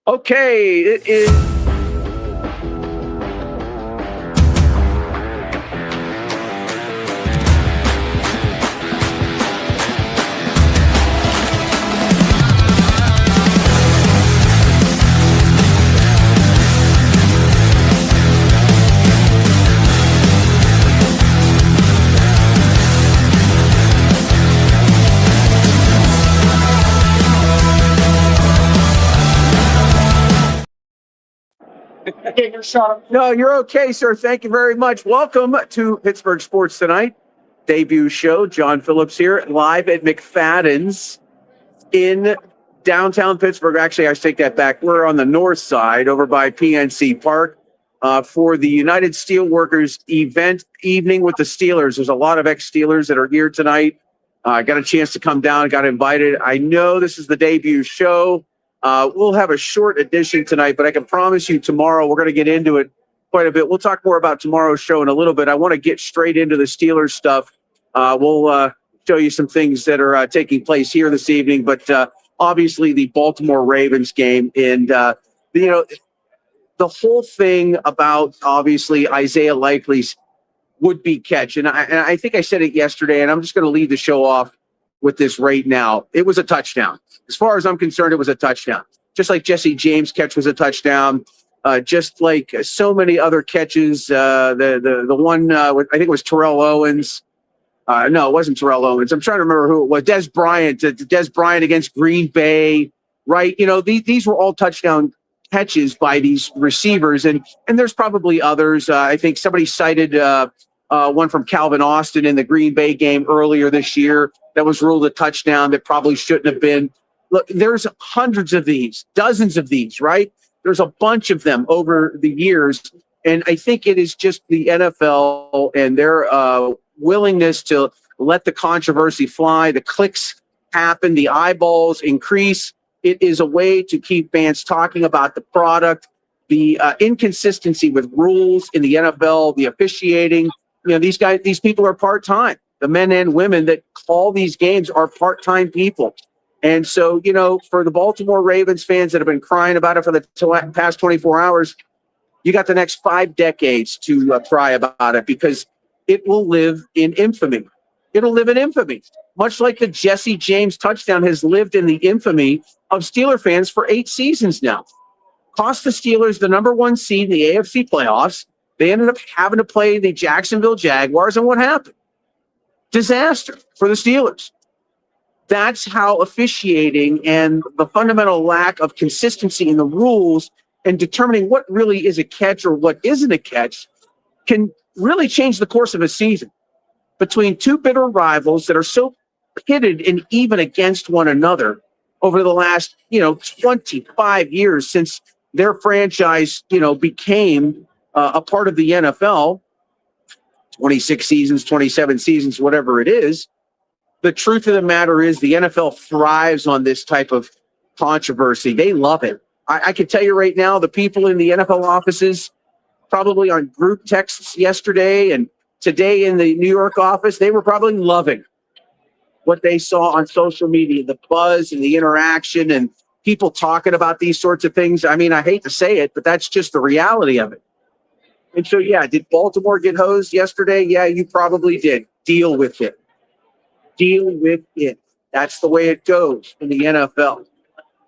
Okay, it is. No, you're okay, sir. Thank you very much. Welcome to Pittsburgh Sports Tonight, debut show. John Phillips here, live at McFadden's in downtown Pittsburgh. Actually, I take that back. We're on the north side over by PNC Park for the United Steelworkers event evening with the Steelers. There's a lot of ex-Steelers that are here tonight. I got a chance to come down, got invited. I know this is the debut show. We'll have a short edition tonight, but I can promise you tomorrow we're going to get into it quite a bit. We'll talk more about tomorrow's show in a little bit. I want to get straight into the Steelers stuff. We'll show you some things that are taking place here this evening, but obviously the Baltimore Ravens game and, the whole thing about obviously Isaiah Likely's would-be catch. And I think I said it yesterday, and I'm just going to lead the show off with this right now. It was a touchdown. As far as I'm concerned, it was a touchdown. Just like Jesse James' catch was a touchdown. Just like so many other catches. The one, I think it was Terrell Owens. No, it wasn't Terrell Owens. I'm trying to remember who it was. Des Bryant against Green Bay, right? These were all touchdown catches by these receivers. And there's probably others. I think somebody cited one from Calvin Austin in the Green Bay game earlier this year that was ruled a touchdown that probably shouldn't have been. Look, there's hundreds of these, dozens of these, right? There's a bunch of them over the years. And I think it is just the NFL and their willingness to let the controversy fly, the clicks happen, the eyeballs increase. It is a way to keep fans talking about the product, the inconsistency with rules in the NFL, the officiating. These people are part-time. The men and women that call these games are part-time people. And so, for the Baltimore Ravens fans that have been crying about it for the past 24 hours, you got the next 5 decades to cry about it because it will live in infamy. It'll live in infamy, much like the Jesse James touchdown has lived in the infamy of Steeler fans for 8 seasons now. Cost the Steelers the #1 seed in the AFC playoffs. They ended up having to play the Jacksonville Jaguars, and what happened? Disaster for the Steelers. That's how officiating and the fundamental lack of consistency in the rules and determining what really is a catch or what isn't a catch can really change the course of a season between two bitter rivals that are so pitted and even against one another over the last, 25 years since their franchise, became a part of the NFL, 26 seasons, 27 seasons, whatever it is. The truth of the matter is the NFL thrives on this type of controversy. They love it. I can tell you right now, the people in the NFL offices, probably on group texts yesterday and today in the New York office, they were probably loving what they saw on social media, the buzz and the interaction and people talking about these sorts of things. I mean, I hate to say it, but that's just the reality of it. And so, yeah, did Baltimore get hosed yesterday? Yeah, you probably did. Deal with it. Deal with it. That's the way it goes in the NFL.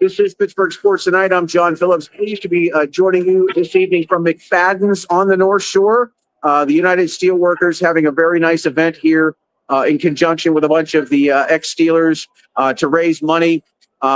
This is Pittsburgh Sports Tonight. I'm John Phillips. Pleased to be joining you this evening from McFadden's on the North Shore. The United Steelworkers having a very nice event here in conjunction with a bunch of the ex-Steelers to raise money.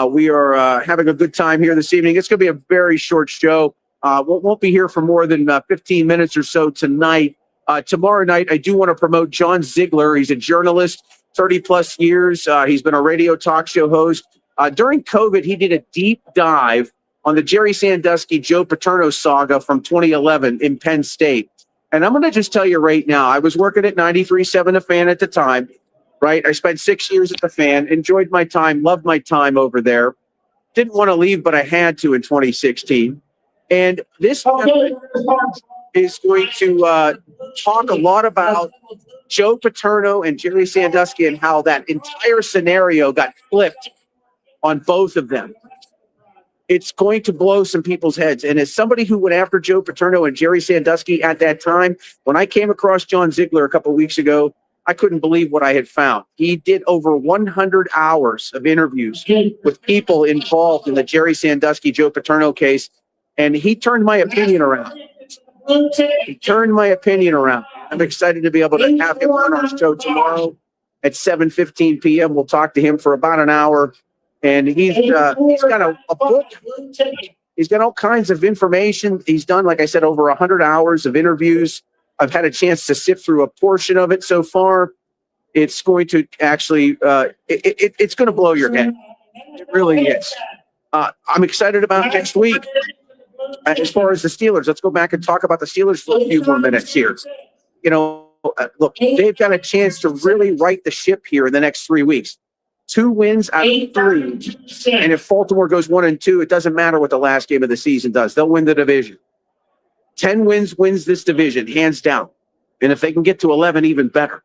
We are having a good time here this evening. It's going to be a very short show. Won't be here for more than 15 minutes or so tonight. Tomorrow night, I do want to promote John Ziegler. He's a journalist, 30-plus years. He's been a radio talk show host. During COVID, he did a deep dive on the Jerry Sandusky, Joe Paterno saga from 2011 in Penn State. And I'm going to just tell you right now, I was working at 93.7 The Fan at the time, right? I spent 6 years at The Fan, enjoyed my time, loved my time over there. Didn't want to leave, but I had to in 2016. And this is going to talk a lot about Joe Paterno and Jerry Sandusky and how that entire scenario got flipped on both of them. it's going to blow some people's heads. And as somebody who went after Joe Paterno and Jerry Sandusky at that time, when I came across John Ziegler a couple of weeks ago, I couldn't believe what I had found. He did over 100 hours of interviews with people involved in the Jerry Sandusky, Joe Paterno case, and he turned my opinion around. He turned my opinion around. I'm excited to be able to have him on our show tomorrow at 7:15 p.m. We'll talk to him for about an hour, and he's got a book. He's got all kinds of information. He's done, like I said, over 100 hours of interviews. I've had a chance to sift through a portion of it so far. It's going to actually, it's going to blow your head. It really is. I'm excited about next week. As far as the Steelers, let's go back and talk about the Steelers for a few more minutes here. You know, look, they've got a chance to really right the ship here in the next 3 weeks. 2 wins out of 3. And if Baltimore goes 1-2, it doesn't matter what the last game of the season does. They'll win the division. 10 wins this division, hands down. And if they can get to 11, even better.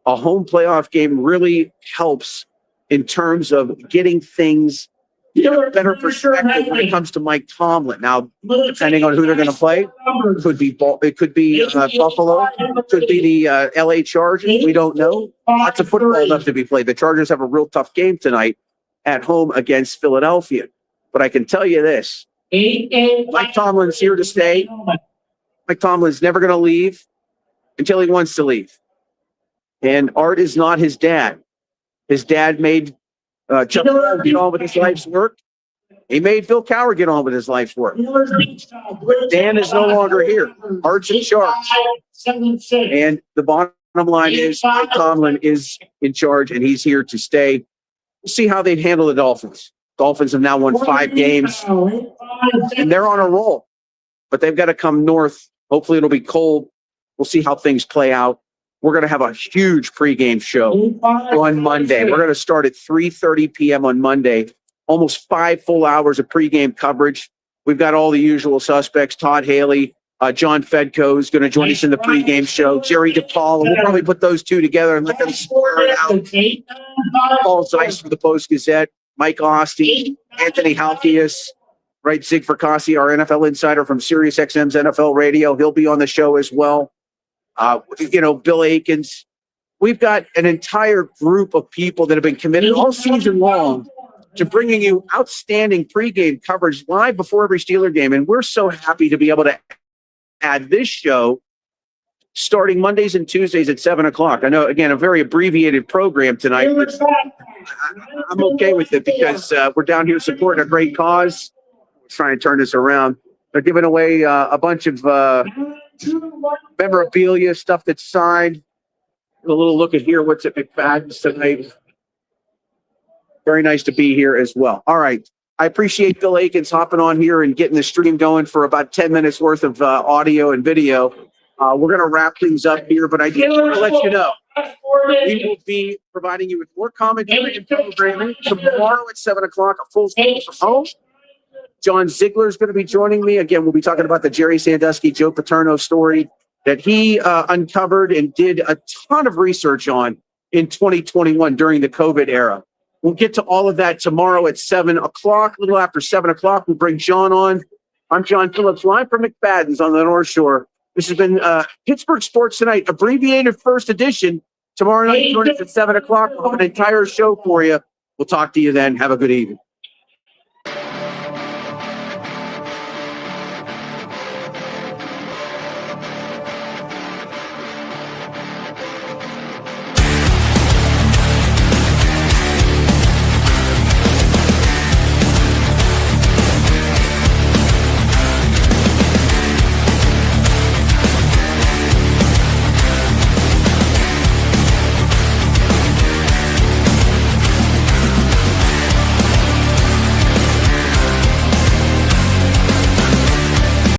A home playoff game really helps in terms of getting things in a better perspective when it comes to Mike Tomlin. Now, depending on who they're going to play, it could be Buffalo, it could be the LA Chargers. We don't know. Lots of football left to be played. The Chargers have a real tough game tonight at home against Philadelphia. But I can tell you this. Mike Tomlin's here to stay. Mike Tomlin's never going to leave until he wants to leave. And Art is not his dad. His dad made Chuck Noll get on with his life's work. He made Phil Cowher get on with his life's work. Dan is no longer here. Art's in charge. And the bottom line is Mike Tomlin is in charge, and he's here to stay. We'll see how they handle the Dolphins. Dolphins have now won 5 games, and they're on a roll. But they've got to come north. Hopefully it'll be cold. We'll see how things play out. We're going to have a huge pregame show on Monday. We're going to start at 3:30 p.m. on Monday. Almost 5 full hours of pregame coverage. We've got all the usual suspects. Todd Haley, John Fedko is going to join us in the pregame show. Jerry DePaul. We'll probably put those two together and let them square it out. Paul Zeiss for the Post-Gazette. Mike Austin, Anthony Halkias, right? Zig Fracassi, our NFL insider from SiriusXM's NFL Radio. He'll be on the show as well. Bill Akins. We've got an entire group of people that have been committed all season long to bringing you outstanding pregame coverage live before every Steeler game. And we're so happy to be able to add this show starting Mondays and Tuesdays at 7 o'clock. I know, again, a very abbreviated program tonight, but I'm okay with it because we're down here supporting a great cause. We're trying to turn this around. They're giving away a bunch of memorabilia, stuff that's signed. A little look at here, what's at McFadden's tonight. Very nice to be here as well. All right. I appreciate Bill Akins hopping on here and getting the stream going for about 10 minutes worth of audio and video. We're going to wrap things up here, but I did want to let you know we will be providing you with more commentary and programming tomorrow at 7 o'clock, a full show from home. John Ziegler is going to be joining me. Again, we'll be talking about the Jerry Sandusky, Joe Paterno story that he uncovered and did a ton of research on in 2021 during the COVID era. We'll get to all of that tomorrow at 7 o'clock. A little after 7 o'clock, we'll bring John on. I'm John Phillips, live from McFadden's on the North Shore. This has been Pittsburgh Sports Tonight, abbreviated first edition. Tomorrow night, join us at 7 o'clock. We'll have an entire show for you. We'll talk to you then. Have a good evening.